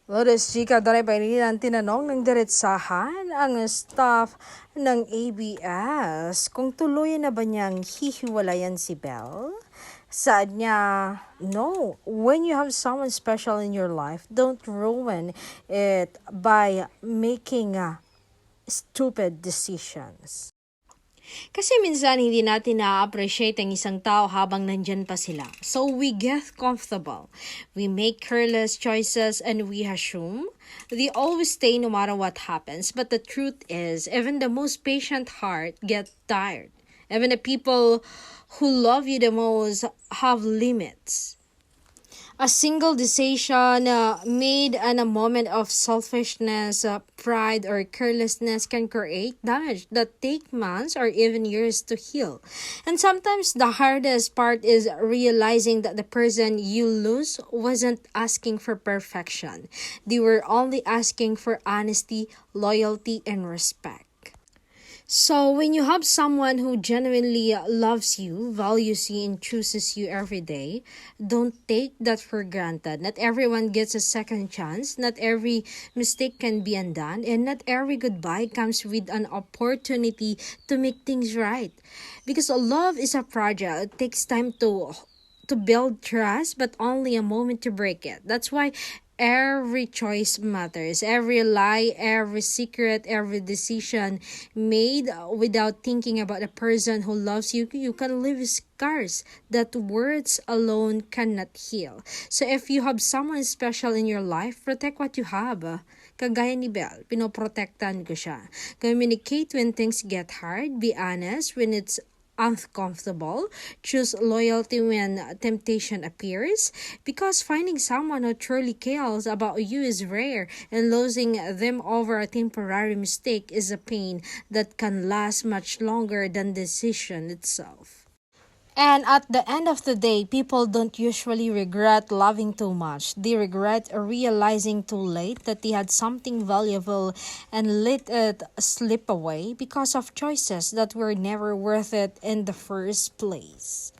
Lourdes Chica, daray painilan tinanong ng diretsahan ang staff ng ABS kung tuluyan na ba niyang hihiwalayan si Belle. Saad niya, no, when you have someone special in your life, don't ruin it by making stupid decisions. Kasi minsan hindi natin na-appreciate ang isang tao habang nandyan pa sila. So we get comfortable. We make careless choices and we assume they always stay no matter what happens. But the truth is, even the most patient heart get tired. Even the people who love you the most have limits. A single decision made in a moment of selfishness, pride, or carelessness can create damage that take months or even years to heal. And sometimes the hardest part is realizing that the person you lose wasn't asking for perfection. They were only asking for honesty, loyalty, and respect. So, when you have someone who genuinely loves you, values you, and chooses you every day, don't take that for granted. Not everyone gets a second chance, not every mistake can be undone, and not every goodbye comes with an opportunity to make things right. Because love is a project, it takes time to build trust, but only a moment to break it. That's why every choice matters. Every lie, every secret, every decision made without thinking about the person who loves you, you can leave scars that words alone cannot heal. So if you have someone special in your life, protect what you have. Kagaya ni Belle, pinoprotektan ko siya. Communicate when things get hard. Be honest when it's uncomfortable. Choose loyalty when temptation appears, because finding someone who truly cares about you is rare, and losing them over a temporary mistake is a pain that can last much longer than the decision itself. And at the end of the day, people don't usually regret loving too much. They regret realizing too late that they had something valuable and let it slip away because of choices that were never worth it in the first place.